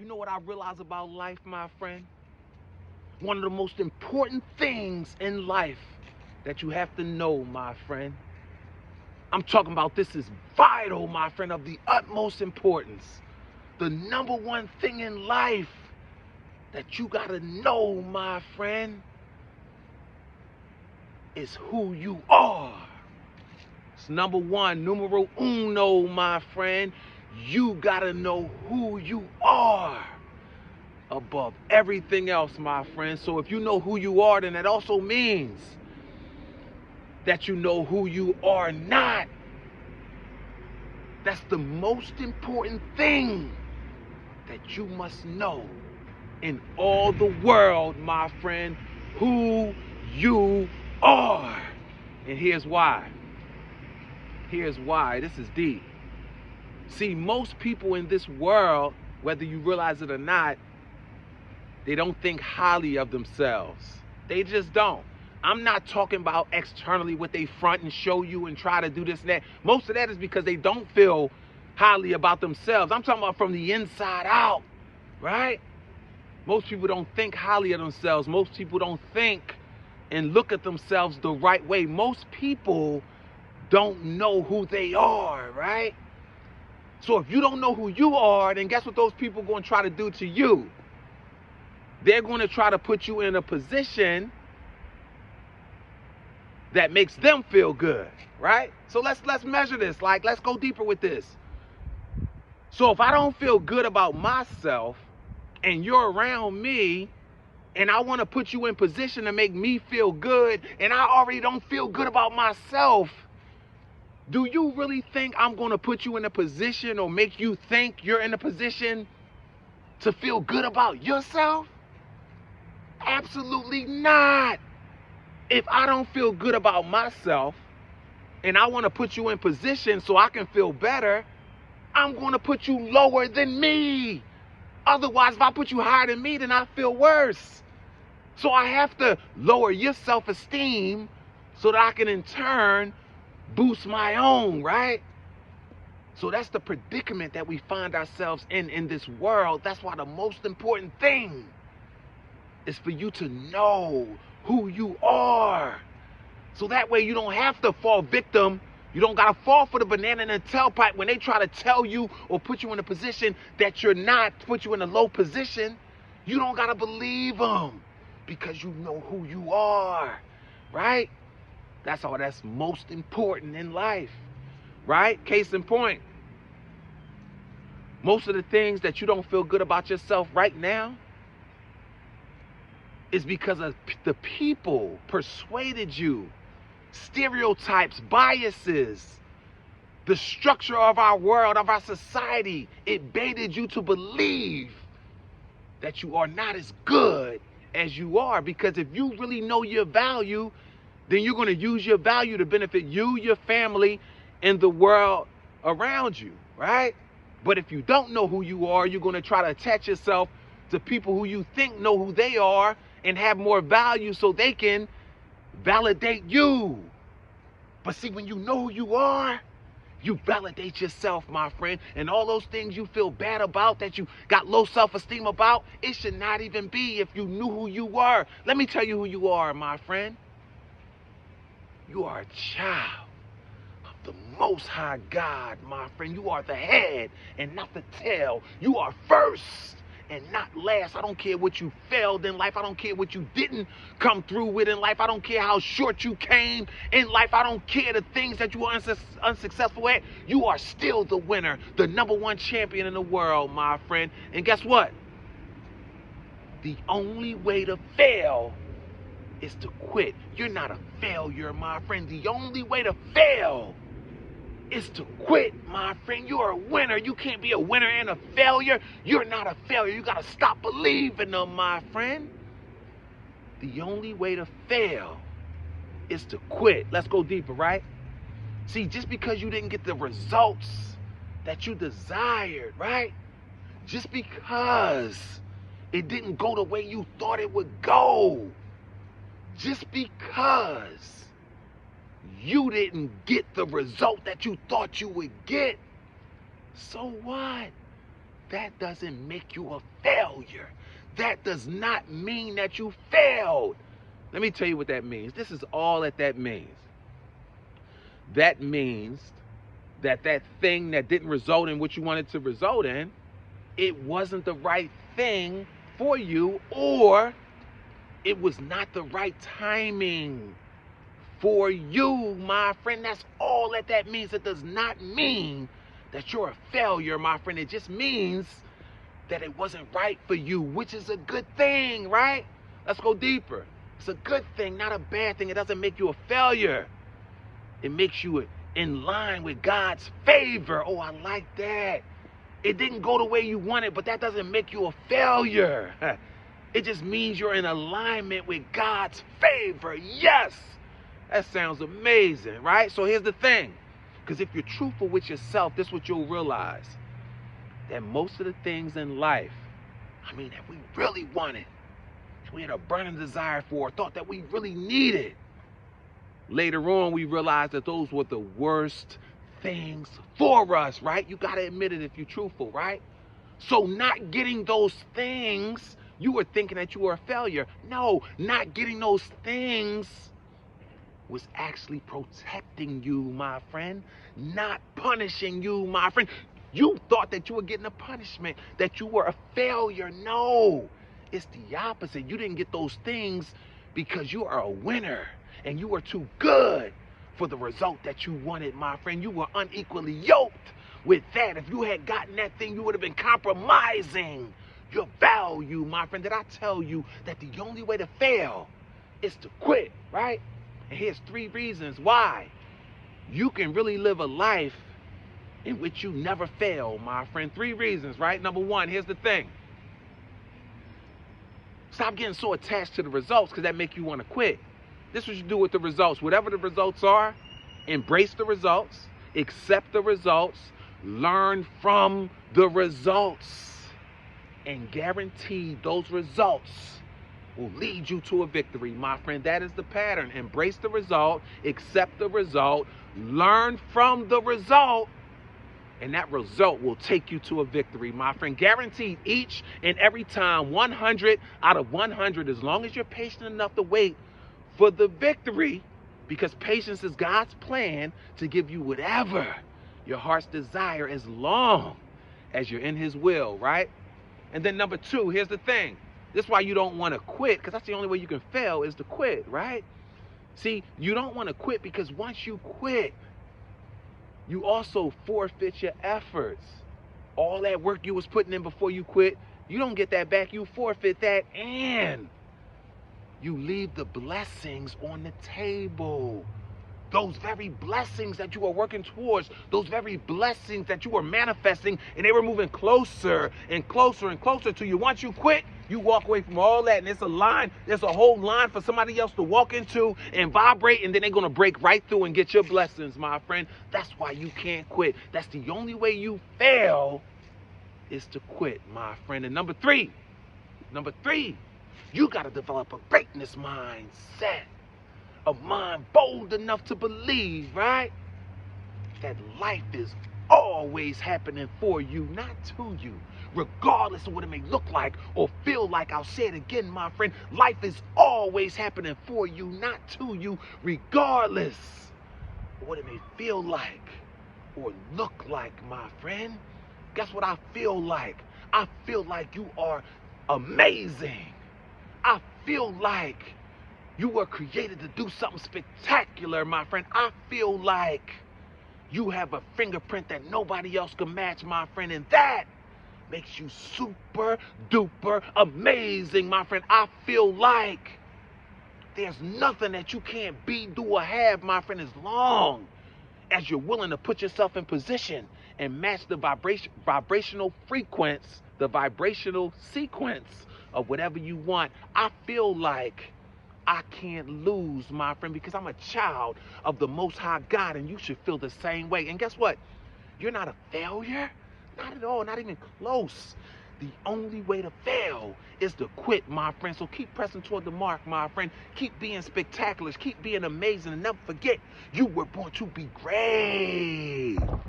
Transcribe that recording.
You know what I realize about life, my friend? One of the most important things in life that you have to know, my friend. I'm talking about this is vital, my friend, of the utmost importance. The number one thing in life that you gotta know, my friend, is who you are. It's number one, numero uno, my friend. You gotta know who you are above everything else, my friend. So if you know who you are, then that also means that you know who you are not. That's the most important thing that you must know in all the world, my friend, who you are. And here's why. Here's why. This is deep. See, most people in this world, whether you realize it or not, they don't think highly of themselves. They just don't. I'm not talking about externally what they front and show you and try to do this and that. Most of that is because they don't feel highly about themselves. I'm talking about from the inside out, right? Most people don't think highly of themselves. Most people don't think and look at themselves the right way. Most people don't know who they are, right? So if you don't know who you are, then guess what those people are going to try to do to you? They're going to try to put you in a position that makes them feel good, right? So let's measure this. Like, let's go deeper with this. So if I don't feel good about myself and you're around me and I want to put you in position to make me feel good and I already don't feel good about myself, do you really think I'm going to put you in a position or make you think you're in a position to feel good about yourself? Absolutely not. If I don't feel good about myself and I want to put you in position so I can feel better, I'm going to put you lower than me. Otherwise, if I put you higher than me, then I feel worse. So I have to lower your self-esteem so that I can in turn boost my own, right? So that's the predicament that we find ourselves in this world. That's why the most important thing is for you to know who you are. So that way you don't have to fall victim. You don't got to fall for the banana in the tailpipe when they try to tell you or put you in a position that you're not, put you in a low position. You don't got to believe them because you know who you are, right? That's all that's most important in life, right? Case in point, most of the things that you don't feel good about yourself right now is because of the people persuaded you, stereotypes, biases, the structure of our world, of our society. It baited you to believe that you are not as good as you are, because if you really know your value, then you're going to use your value to benefit you, your family, and the world around you, right? But if you don't know who you are, you're going to try to attach yourself to people who you think know who they are and have more value so they can validate you. But see, when you know who you are, you validate yourself, my friend. And all those things you feel bad about, that you got low self-esteem about, it should not even be if you knew who you were. Let me tell you who you are, my friend. You are a child of the Most High God, my friend. You are the head and not the tail. You are first and not last. I don't care what you failed in life. I don't care what you didn't come through with in life. I don't care how short you came in life. I don't care the things that you were unsuccessful at. You are still the winner, the number one champion in the world, my friend. And guess what? The only way to fail is to quit. You're not a failure, my friend. The only way to fail is to quit, my friend. You're a winner. You can't be a winner and a failure. You're not a failure. You got to stop believing them, my friend. The only way to fail is to quit. Let's go deeper, right? See, just because you didn't get the results that you desired, right? Just because it didn't go the way you thought it would go, just because you didn't get the result that you thought you would get, so what? that doesn't make you a failure. That does not mean that you failed. Let me tell you what that means. This is all that means. That means that thing that didn't result in what you wanted to result in, it wasn't the right thing for you, or it was not the right timing for you, my friend. That's all that means. It does not mean that you're a failure, my friend. It just means that it wasn't right for you, which is a good thing, right? Let's go deeper. It's a good thing, not a bad thing. It doesn't make you a failure. It makes you in line with God's favor. Oh, I like that. It didn't go the way you wanted, but that doesn't make you a failure. It just means you're in alignment with God's favor. Yes. That sounds amazing, right? So here's the thing. Because if you're truthful with yourself, this is what you'll realize. That most of the things in life, that we really wanted, we had a burning desire for, thought that we really needed, later on we realized that those were the worst things for us, right? You got to admit it if you're truthful, right? So not getting those things, you were thinking that you were a failure. No, not getting those things was actually protecting you, my friend, not punishing you, my friend. You thought that you were getting a punishment, that you were a failure. No, it's the opposite. You didn't get those things because you are a winner and you were too good for the result that you wanted, my friend. You were unequally yoked with that. If you had gotten that thing, you would have been compromising your value, my friend. Did I tell you that the only way to fail is to quit, right? And here's 3 reasons why you can really live a life in which you never fail, my friend. 3 reasons, right? Number 1, here's the thing. Stop getting so attached to the results, because that make you want to quit. This is what you do with the results. Whatever the results are, embrace the results, accept the results, learn from the results, and guarantee those results will lead you to a victory, my friend. That is the pattern. Embrace the result, accept the result, learn from the result, and that result will take you to a victory, my friend. Guaranteed each and every time, 100 out of 100, as long as you're patient enough to wait for the victory, because patience is God's plan to give you whatever your heart's desire as long as you're in his will, right? And then number 2, here's the thing. This is why you don't want to quit, because that's the only way you can fail is to quit, right? See, you don't want to quit because once you quit, you also forfeit your efforts. All that work you was putting in before you quit, you don't get that back. You forfeit that, and you leave the blessings on the table. Those very blessings that you are working towards, those very blessings that you were manifesting, and they were moving closer and closer and closer to you. Once you quit, you walk away from all that, and it's a line, there's a whole line for somebody else to walk into and vibrate, and then they're going to break right through and get your blessings, my friend. That's why you can't quit. That's the only way you fail is to quit, my friend. And number three, you got to develop a greatness mindset. A mind bold enough to believe, right, that life is always happening for you, not to you, regardless of what it may look like or feel like. I'll say it again, my friend. Life is always happening for you, not to you, regardless of what it may feel like or look like, my friend. Guess what I feel like? I feel like you are amazing. I feel like you were created to do something spectacular, my friend. I feel like you have a fingerprint that nobody else can match, my friend, and that makes you super duper amazing, my friend. I feel like there's nothing that you can't be, do, or have, my friend, as long as you're willing to put yourself in position and match the vibrational frequency, the vibrational sequence of whatever you want. I feel like I can't lose, my friend, because I'm a child of the Most High God, and you should feel the same way. And guess what? You're not a failure. Not at all. Not even close. The only way to fail is to quit, my friend. So keep pressing toward the mark, my friend. Keep being spectacular. Keep being amazing. And never forget, you were born to be great.